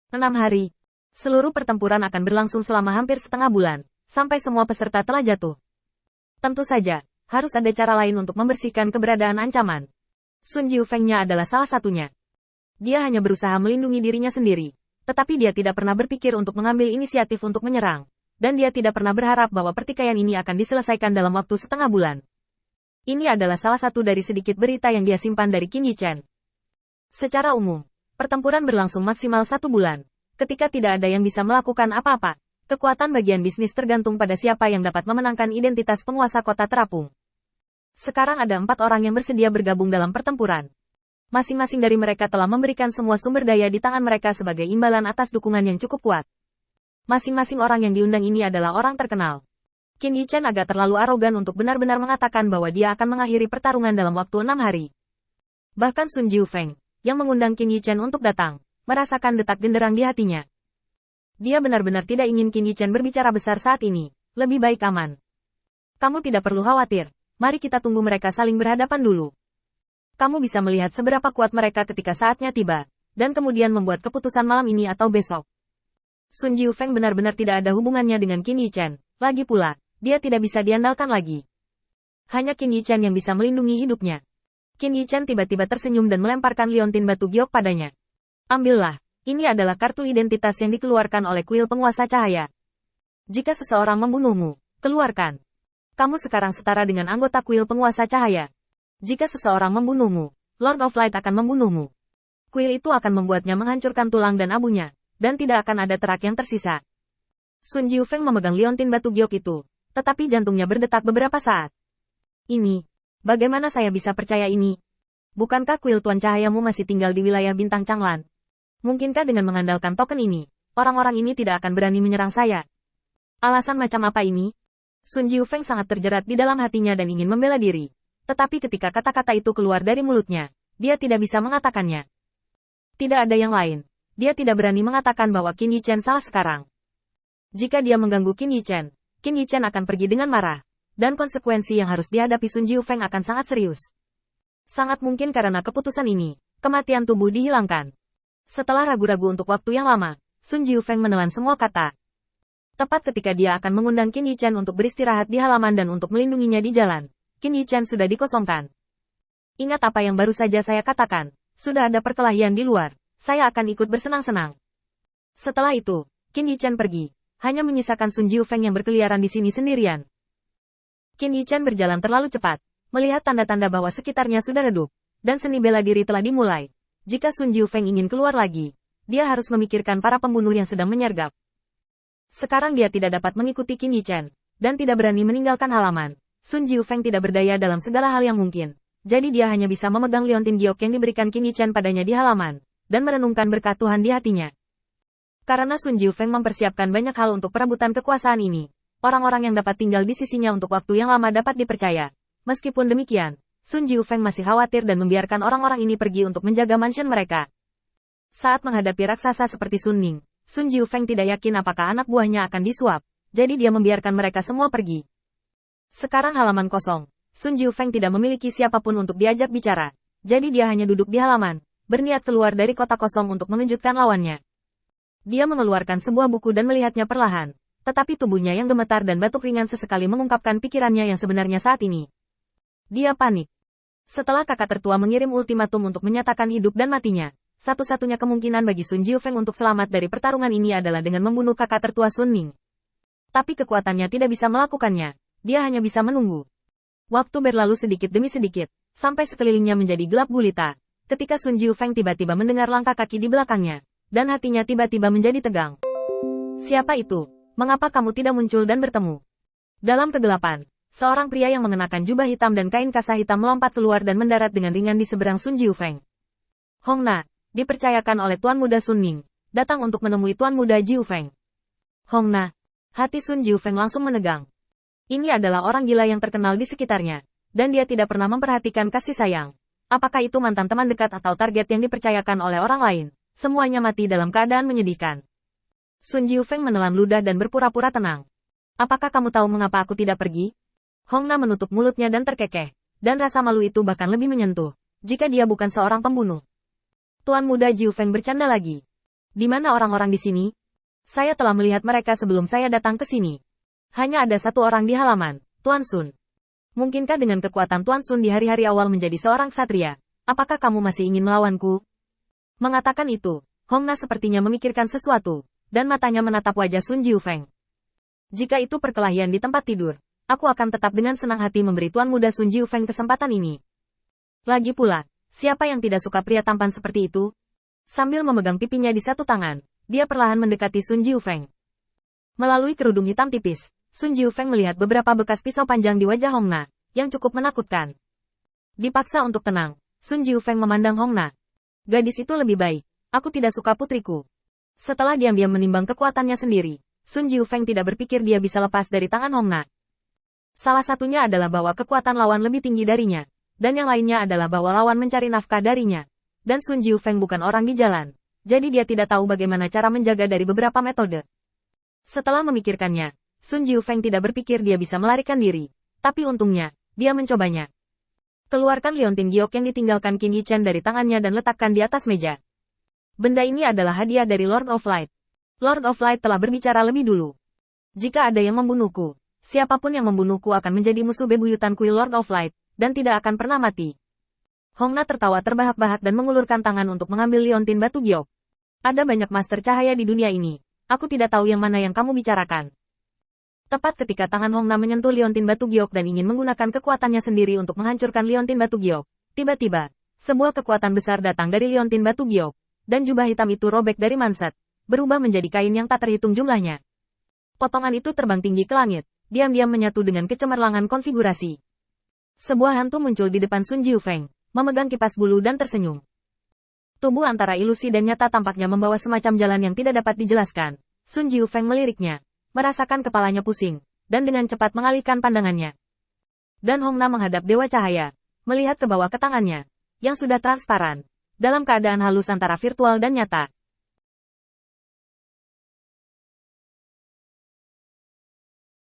6 hari. Seluruh pertempuran akan berlangsung selama hampir setengah bulan, sampai semua peserta telah jatuh. Tentu saja, harus ada cara lain untuk membersihkan keberadaan ancaman. Sun Jiufeng-nya adalah salah satunya. Dia hanya berusaha melindungi dirinya sendiri, tetapi dia tidak pernah berpikir untuk mengambil inisiatif untuk menyerang, dan dia tidak pernah berharap bahwa pertikaian ini akan diselesaikan dalam waktu setengah bulan. Ini adalah salah satu dari sedikit berita yang dia simpan dari Qin Yichen. Secara umum, pertempuran berlangsung maksimal 1 bulan. Ketika tidak ada yang bisa melakukan apa-apa, kekuatan bagian bisnis tergantung pada siapa yang dapat memenangkan identitas penguasa kota terapung. Sekarang ada 4 orang yang bersedia bergabung dalam pertempuran. Masing-masing dari mereka telah memberikan semua sumber daya di tangan mereka sebagai imbalan atas dukungan yang cukup kuat. Masing-masing orang yang diundang ini adalah orang terkenal. Qin Yichen agak terlalu arogan untuk benar-benar mengatakan bahwa dia akan mengakhiri pertarungan dalam waktu 6 hari. Bahkan Sun Jiufeng, yang mengundang Qin Yichen untuk datang, merasakan detak genderang di hatinya. Dia benar-benar tidak ingin Qin Yichen berbicara besar saat ini, lebih baik aman. Kamu tidak perlu khawatir, mari kita tunggu mereka saling berhadapan dulu. Kamu bisa melihat seberapa kuat mereka ketika saatnya tiba, dan kemudian membuat keputusan malam ini atau besok. Sun Jiufeng benar-benar tidak ada hubungannya dengan Qin Yichen, lagi pula, dia tidak bisa diandalkan lagi. Hanya Qin Yichen yang bisa melindungi hidupnya. Qin Yichen tiba-tiba tersenyum dan melemparkan liontin batu giok padanya. Ambillah, ini adalah kartu identitas yang dikeluarkan oleh kuil penguasa cahaya. Jika seseorang membunuhmu, keluarkan. Kamu sekarang setara dengan anggota kuil penguasa cahaya. Jika seseorang membunuhmu, Lord of Light akan membunuhmu. Kuil itu akan membuatnya menghancurkan tulang dan abunya, dan tidak akan ada terak yang tersisa. Sun Jiufeng memegang liontin batu giok itu, tetapi jantungnya berdetak beberapa saat. Ini, bagaimana saya bisa percaya ini? Bukankah kuil Tuan Cahayamu masih tinggal di wilayah Bintang Changlan? Mungkinkah dengan mengandalkan token ini, orang-orang ini tidak akan berani menyerang saya? Alasan macam apa ini? Sun Jiufeng sangat terjerat di dalam hatinya dan ingin membela diri. Tetapi ketika kata-kata itu keluar dari mulutnya, dia tidak bisa mengatakannya. Tidak ada yang lain. Dia tidak berani mengatakan bahwa Qin Yichen salah sekarang. Jika dia mengganggu Qin Yichen akan pergi dengan marah. Dan konsekuensi yang harus dihadapi Sun Jiufeng akan sangat serius. Sangat mungkin karena keputusan ini, kematian tubuh dihilangkan. Setelah ragu-ragu untuk waktu yang lama, Sun Jiufeng menelan semua kata. Tepat ketika dia akan mengundang Qin Yichen untuk beristirahat di halaman dan untuk melindunginya di jalan, Qin Yichen sudah dikosongkan. Ingat apa yang baru saja saya katakan, sudah ada perkelahian di luar, saya akan ikut bersenang-senang. Setelah itu, Qin Yichen pergi, hanya menyisakan Sun Jiufeng yang berkeliaran di sini sendirian. Qin Yichen berjalan terlalu cepat, melihat tanda-tanda bahwa sekitarnya sudah redup, dan seni bela diri telah dimulai. Jika Sun Jiufeng ingin keluar lagi, dia harus memikirkan para pembunuh yang sedang menyergap. Sekarang dia tidak dapat mengikuti Qin Yichen, dan tidak berani meninggalkan halaman. Sun Jiufeng tidak berdaya dalam segala hal yang mungkin, jadi dia hanya bisa memegang liontin giok yang diberikan Qin Yichen padanya di halaman, dan merenungkan berkat Tuhan di hatinya. Karena Sun Jiufeng mempersiapkan banyak hal untuk perebutan kekuasaan ini, orang-orang yang dapat tinggal di sisinya untuk waktu yang lama dapat dipercaya. Meskipun demikian, Sun Jiufeng masih khawatir dan membiarkan orang-orang ini pergi untuk menjaga mansion mereka. Saat menghadapi raksasa seperti Sun Ning, Sun Jiufeng tidak yakin apakah anak buahnya akan disuap, jadi dia membiarkan mereka semua pergi. Sekarang halaman kosong, Sun Jiufeng tidak memiliki siapapun untuk diajak bicara, jadi dia hanya duduk di halaman, berniat keluar dari kota kosong untuk mengejutkan lawannya. Dia mengeluarkan sebuah buku dan melihatnya perlahan, tetapi tubuhnya yang gemetar dan batuk ringan sesekali mengungkapkan pikirannya yang sebenarnya saat ini. Dia panik. Setelah kakak tertua mengirim ultimatum untuk menyatakan hidup dan matinya, satu-satunya kemungkinan bagi Sun Jiufeng untuk selamat dari pertarungan ini adalah dengan membunuh kakak tertua Sun Ning. Tapi kekuatannya tidak bisa melakukannya, dia hanya bisa menunggu. Waktu berlalu sedikit demi sedikit, sampai sekelilingnya menjadi gelap gulita, ketika Sun Jiufeng tiba-tiba mendengar langkah kaki di belakangnya, dan hatinya tiba-tiba menjadi tegang. Siapa itu? Mengapa kamu tidak muncul dan bertemu? Dalam kegelapan, seorang pria yang mengenakan jubah hitam dan kain kasah hitam melompat keluar dan mendarat dengan ringan di seberang Sun Jiufeng. Hong Na, dipercayakan oleh Tuan Muda Sun Ning, datang untuk menemui Tuan Muda Jiufeng. Hong Na, hati Sun Jiufeng langsung menegang. Ini adalah orang gila yang terkenal di sekitarnya, dan dia tidak pernah memperhatikan kasih sayang. Apakah itu mantan teman dekat atau target yang dipercayakan oleh orang lain? Semuanya mati dalam keadaan menyedihkan. Sun Jiufeng menelan ludah dan berpura-pura tenang. Apakah kamu tahu mengapa aku tidak pergi? Hong Na menutup mulutnya dan terkekeh, dan rasa malu itu bahkan lebih menyentuh, jika dia bukan seorang pembunuh. Tuan Muda Jiufeng bercanda lagi. Di mana orang-orang di sini? Saya telah melihat mereka sebelum saya datang ke sini. Hanya ada satu orang di halaman, Tuan Sun. Mungkinkah dengan kekuatan Tuan Sun di hari-hari awal menjadi seorang ksatria, apakah kamu masih ingin melawanku? Mengatakan itu, Hong Na sepertinya memikirkan sesuatu, dan matanya menatap wajah Sun Jiufeng. Jika itu perkelahian di tempat tidur, aku akan tetap dengan senang hati memberi Tuan Muda Sun Jiufeng kesempatan ini. Lagi pula, siapa yang tidak suka pria tampan seperti itu? Sambil memegang pipinya di satu tangan, dia perlahan mendekati Sun Jiufeng. Melalui kerudung hitam tipis, Sun Jiufeng melihat beberapa bekas pisau panjang di wajah Hong Na, yang cukup menakutkan. Dipaksa untuk tenang, Sun Jiufeng memandang Hong Na. Gadis itu lebih baik, aku tidak suka putriku. Setelah diam-diam menimbang kekuatannya sendiri, Sun Jiufeng tidak berpikir dia bisa lepas dari tangan Hong Na. Salah satunya adalah bahwa kekuatan lawan lebih tinggi darinya, dan yang lainnya adalah bahwa lawan mencari nafkah darinya. Dan Sun Jiufeng bukan orang di jalan, jadi dia tidak tahu bagaimana cara menjaga dari beberapa metode. Setelah memikirkannya, Sun Jiufeng tidak berpikir dia bisa melarikan diri, tapi untungnya, dia mencobanya. Keluarkan liontin giok yang ditinggalkan King Yichen dari tangannya dan letakkan di atas meja. Benda ini adalah hadiah dari Lord of Light. Lord of Light telah berbicara lebih dulu. Jika ada yang membunuhku, siapapun yang membunuhku akan menjadi musuh bebuyutan kuil Lord of Light, dan tidak akan pernah mati. Hong Na tertawa terbahak-bahak dan mengulurkan tangan untuk mengambil liontin batu giok. Ada banyak master cahaya di dunia ini. Aku tidak tahu yang mana yang kamu bicarakan. Tepat ketika tangan Hong Na menyentuh liontin batu giok dan ingin menggunakan kekuatannya sendiri untuk menghancurkan liontin batu giok, tiba-tiba, sebuah kekuatan besar datang dari liontin batu giok, dan jubah hitam itu robek dari manset, berubah menjadi kain yang tak terhitung jumlahnya. Potongan itu terbang tinggi ke langit, diam-diam menyatu dengan kecemerlangan konfigurasi. Sebuah hantu muncul di depan Sun Jiufeng, memegang kipas bulu dan tersenyum. Tubuh antara ilusi dan nyata tampaknya membawa semacam jalan yang tidak dapat dijelaskan. Sun Jiufeng meliriknya, merasakan kepalanya pusing, dan dengan cepat mengalihkan pandangannya. Dan Hong Na menghadap Dewa Cahaya, melihat ke bawah ke tangannya, yang sudah transparan, dalam keadaan halus antara virtual dan nyata.